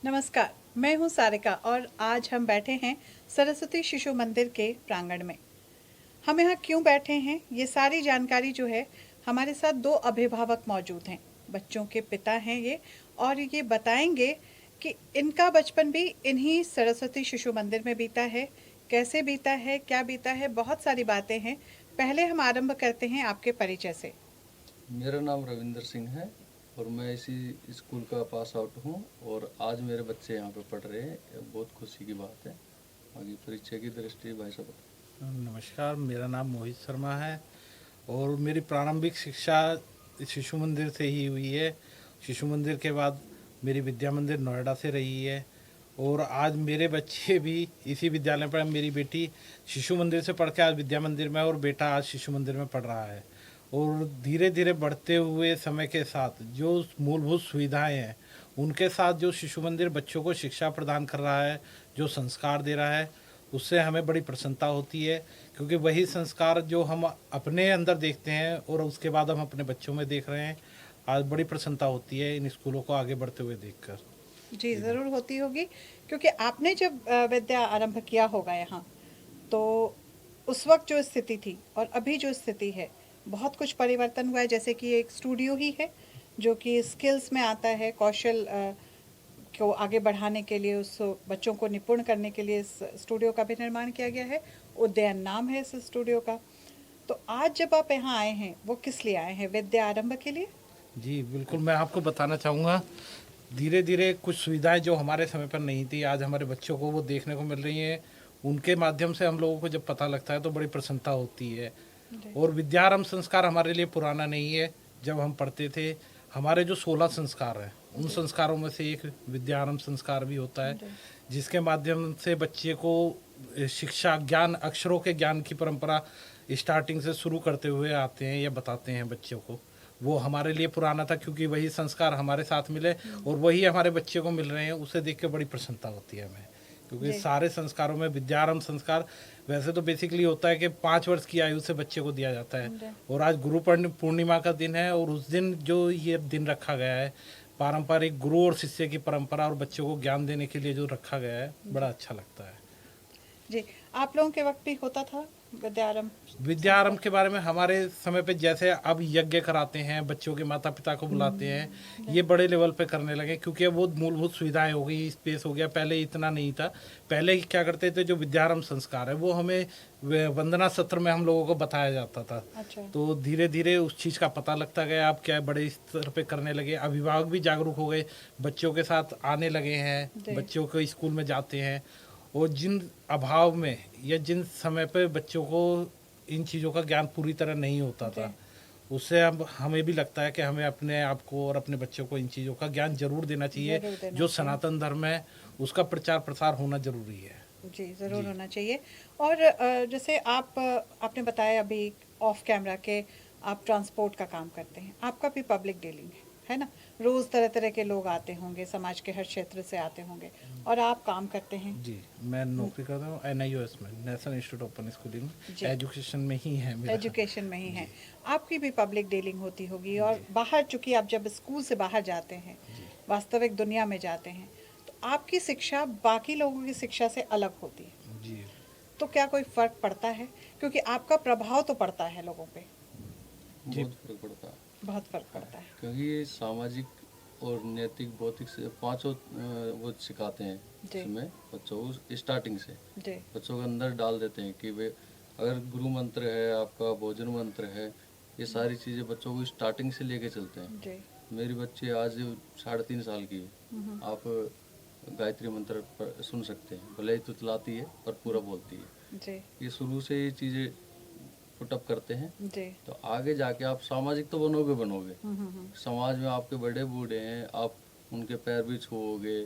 नमस्कार, मैं हूं सारिका और आज हम बैठे हैं सरस्वती शिशु मंदिर के प्रांगण में। हम यहाँ क्यों बैठे हैं, ये सारी जानकारी जो है हमारे साथ दो अभिभावक मौजूद हैं। बच्चों के पिता हैं ये, और ये बताएंगे कि इनका बचपन भी इन्हीं सरस्वती शिशु मंदिर में बीता है। कैसे बीता है, क्या बीता है, बहुत सारी बातें हैं। पहले हम आरंभ करते हैं आपके परिचय से। मेरा नाम रविंदर सिंह है और मैं इसी स्कूल का पास आउट हूँ और आज मेरे बच्चे यहाँ पे पढ़ रहे हैं। ये बहुत खुशी की बात है। आगे परिचय की दृष्टि भाई साहब। नमस्कार, मेरा नाम मोहित शर्मा है और मेरी प्रारंभिक शिक्षा शिशु मंदिर से ही हुई है। शिशु मंदिर के बाद मेरी विद्या मंदिर नोएडा से रही है और आज मेरे बच्चे भी इसी विद्यालय में पढ़े। मेरी बेटी शिशु मंदिर से पढ़ के आज विद्या मंदिर में और बेटा आज शिशु मंदिर में पढ़ रहा है। और धीरे धीरे बढ़ते हुए समय के साथ जो मूलभूत सुविधाएं हैं उनके साथ जो शिशु मंदिर बच्चों को शिक्षा प्रदान कर रहा है, जो संस्कार दे रहा है, उससे हमें बड़ी प्रसन्नता होती है, क्योंकि वही संस्कार जो हम अपने अंदर देखते हैं और उसके बाद हम अपने बच्चों में देख रहे हैं। आज बड़ी प्रसन्नता होती है इन स्कूलों को आगे बढ़ते हुए देखकर। जी, ज़रूर होती होगी, क्योंकि आपने जब विद्या आरंभ किया होगा यहाँ, तो उस वक्त जो स्थिति थी और अभी जो स्थिति है, बहुत कुछ परिवर्तन हुआ है। जैसे कि एक स्टूडियो ही है जो कि स्किल्स में आता है, कौशल को आगे बढ़ाने के लिए, उस बच्चों को निपुण करने के लिए इस स्टूडियो का भी निर्माण किया गया है। उद्यान नाम है इस स्टूडियो का। तो आज जब आप यहाँ आए हैं, वो किस लिए आए हैं? विद्या आरंभ के लिए? जी बिल्कुल, मैं आपको बताना चाहूँगा, धीरे धीरे कुछ सुविधाएं जो हमारे समय पर नहीं थी आज हमारे बच्चों को वो देखने को मिल रही हैं। उनके माध्यम से हम लोगों को जब पता लगता है तो बड़ी प्रसन्नता होती है। और विद्यारंभ संस्कार हमारे लिए पुराना नहीं है। जब हम पढ़ते थे, हमारे जो 16 संस्कार हैं उन संस्कारों में से एक विद्यारंभ संस्कार भी होता है, जिसके माध्यम से बच्चे को शिक्षा, ज्ञान, अक्षरों के ज्ञान की परंपरा स्टार्टिंग से शुरू करते हुए आते हैं या बताते हैं बच्चों को। वो हमारे लिए पुराना था, क्योंकि वही संस्कार हमारे साथ मिले और वही हमारे बच्चे को मिल रहे हैं। उसे देख के बड़ी प्रसन्नता होती है हमें, क्योंकि सारे संस्कारों में विद्यारंभ संस्कार वैसे तो बेसिकली होता है कि 5 वर्ष की आयु से बच्चे को दिया जाता है। और आज गुरु पूर्णिमा का दिन है और उस दिन जो ये दिन रखा गया है, पारंपरिक गुरु और शिष्य की परंपरा और बच्चों को ज्ञान देने के लिए जो रखा गया है, बड़ा अच्छा लगता है। जी, आप लोगों के वक्त भी होता था विद्यारंभ? विद्यारंभ के बारे में हमारे समय पे जैसे अब यज्ञ कराते हैं, बच्चों के माता पिता को बुलाते हैं, ये बड़े लेवल पे करने लगे, क्योंकि वो मूलभूत सुविधाएं हो गई, स्पेस हो गया। पहले इतना नहीं था। पहले क्या करते थे, जो विद्यारंभ संस्कार है वो हमें वंदना सत्र में हम लोगों को बताया जाता था। अच्छा। तो धीरे धीरे उस चीज़ का पता लगता गया। अब क्या बड़े स्तर पे करने लगे, अभिभावक भी जागरूक हो गए, बच्चों के साथ आने लगे हैं, बच्चों को स्कूल में जाते हैं। और जिन अभाव में या जिन समय पे बच्चों को इन चीज़ों का ज्ञान पूरी तरह नहीं होता था, उससे अब हमें भी लगता है कि हमें अपने आप को और अपने बच्चों को इन चीज़ों का ज्ञान जरूर देना चाहिए। जो सनातन धर्म है उसका प्रचार प्रसार होना जरूरी है। जी, ज़रूर होना चाहिए। और जैसे आपने बताया अभी ऑफ कैमरा के आप ट्रांसपोर्ट का काम करते हैं, आपका भी पब्लिक डीलिंग है ना? रोज़ तरह तरह के लोग आते होंगे, समाज के हर क्षेत्र से आते होंगे, और आप काम करते हैं। जी, मैं नौकरी करता हूँ NIOS में, national institute of open schooling, education में ही है मेरा। एजुकेशन में ही है। आपकी भी पब्लिक डीलिंग होती होगी, और बाहर, चूंकि आप जब स्कूल से बाहर जाते हैं, वास्तविक दुनिया में जाते हैं, तो आपकी शिक्षा बाकी लोगों की शिक्षा से अलग होती है। जी, तो क्या कोई फर्क पड़ता है? क्योंकि आपका प्रभाव तो पड़ता है लोगों पे। बहुत फर्क पड़ता है, बहुत फर्क पड़ता है, क्योंकि ये सामाजिक और नैतिक, भौतिक से पांचों वो सिखाते हैं इसमें बच्चों को स्टार्टिंग से। जी बच्चों के अंदर डाल देते हैं कि वे अगर गुरु मंत्र है, आपका भोजन मंत्र है, ये सारी चीज़ें बच्चों को स्टार्टिंग से लेके चलते हैं। जी। मेरी बच्ची आज 3.5 साल की है। आप गायत्री मंत्र सुन सकते हैं, भले ही तुतलाती है पर पूरा बोलती है। जी ये शुरू से ये चीज़ें पुटअप करते हैं, जी। तो आगे जाके आप सामाजिक तो बनोगे। समाज में आपके बड़े बूढ़े हैं, आप उनके पैर भी छुओगे।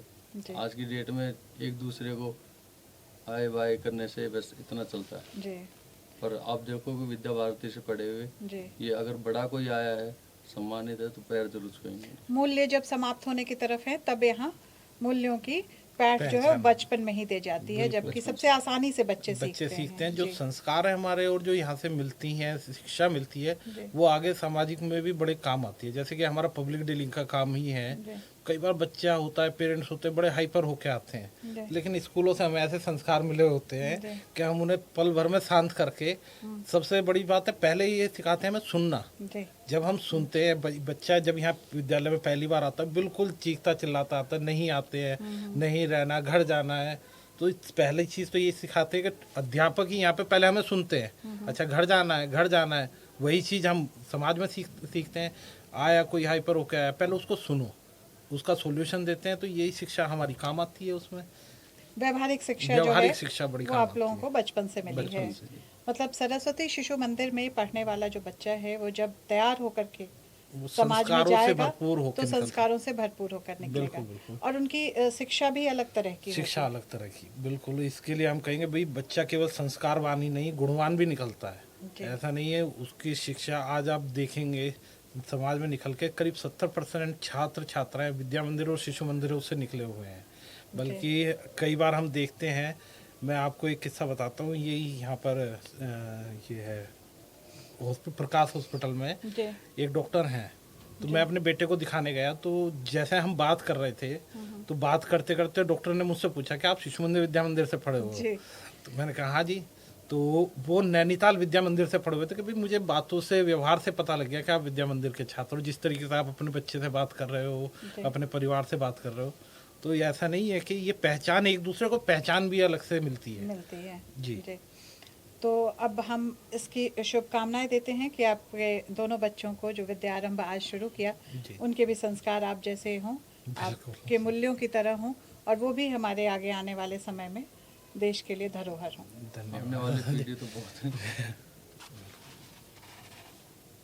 आज की डेट में एक दूसरे को हाय बाय करने से बस इतना चलता है। जी पर आप देखोगे विद्या भारती से पढ़े हुए, जी। ये अगर बड़ा कोई आया है, सम्मानित है, तो पैर जरूर छुएंगे। मूल्य जब समाप्त होने की तरफ है, तब यहाँ मूल्यों की पैठ जो है बचपन में ही दे जाती है, जबकि सबसे आसानी से बच्चे सीखते हैं। जो संस्कार है हमारे और जो यहाँ से मिलती हैं, शिक्षा मिलती है, वो आगे सामाजिक में भी बड़े काम आती है। जैसे कि हमारा पब्लिक डीलिंग का काम ही है, कई बार बच्चा होता है, पेरेंट्स होते हैं, बड़े हाइपर होके आते जी। हैं, लेकिन स्कूलों से हमें ऐसे संस्कार मिले होते जी। हैं कि हम उन्हें पल भर में शांत करके, सबसे बड़ी बात है पहले ये सिखाते हैं हमें सुनना। जी। जब हम सुनते हैं, बच्चा जब यहाँ विद्यालय में पहली बार आता है बिल्कुल चीखता चिल्लाता आता है, नहीं आते हैं, नहीं रहना, घर जाना है, तो पहली चीज़ तो ये सिखाते हैं कि अध्यापक ही यहाँ पे पहले हमें सुनते हैं। अच्छा, घर जाना है, घर जाना है, वही चीज़ हम समाज में सीखते हैं। आया कोई हाइपर होकर आया, पहले उसको सुनो, उसका सॉल्यूशन देते हैं, तो यही शिक्षा हमारी काम आती है उसमें। व्यवहारिक शिक्षा जो व्यवहारिक है शिक्षा बड़ी वो काम आप लोगों आती को बचपन से मिली बचपन है। से। मतलब सरस्वती शिशु मंदिर में पढ़ने वाला जो बच्चा है वो जब तैयार होकर के वो समाज में संस्कारों से जाएगा भरपूर होकर तो निकलता है। संस्कारों से भरपूर होकर निकलेगा। बिल्कुल, बिल्कुल। और उनकी शिक्षा भी अलग तरह की शिक्षा होगी। अलग तरह की, बिल्कुल। इसके लिए हम कहेंगे भाई बच्चा केवल संस्कारवान ही नहीं, गुणवान भी निकलता जी। है। ऐसा नहीं है, उसकी शिक्षा आज आप देखेंगे समाज में निकल के करीब 70% छात्र छात्राएं विद्या मंदिर और शिशु मंदिरों से निकले हुए हैं। बल्कि कई बार हम देखते हैं, मैं आपको एक किस्सा बताता हूँ, यही यहाँ पर ये है प्रकाश हॉस्पिटल में जी। एक डॉक्टर हैं, तो मैं अपने बेटे को दिखाने गया, तो जैसे हम बात कर रहे थे, तो बात करते करते डॉक्टर ने मुझसे पूछा कि आप शिशु मंदिर विद्या मंदिर से पढ़े हो? जी। तो मैंने कहा हाँ जी। तो वो नैनीताल विद्या मंदिर से पढ़े हुए थे कि भाई मुझे बातों से, व्यवहार से पता लग गया कि आप विद्या मंदिर के छात्र हो, जिस तरीके से आप अपने बच्चे से बात कर रहे हो, अपने परिवार से बात कर रहे हो। तो ये ऐसा नहीं है कि ये पहचान, एक दूसरे को पहचान भी अलग से मिलती है। जी। तो अब हम इसकी शुभकामनाएं देते हैं कि आपके दोनों बच्चों को जो विद्या आरंभ आज शुरू किया, उनके भी संस्कार आप जैसे हों, आपके मूल्यों की तरह हों, और वो भी हमारे आगे आने वाले समय में देश के लिए धरोहर हों। धन्यवाद। आने वाली पीढ़ी तो बहुत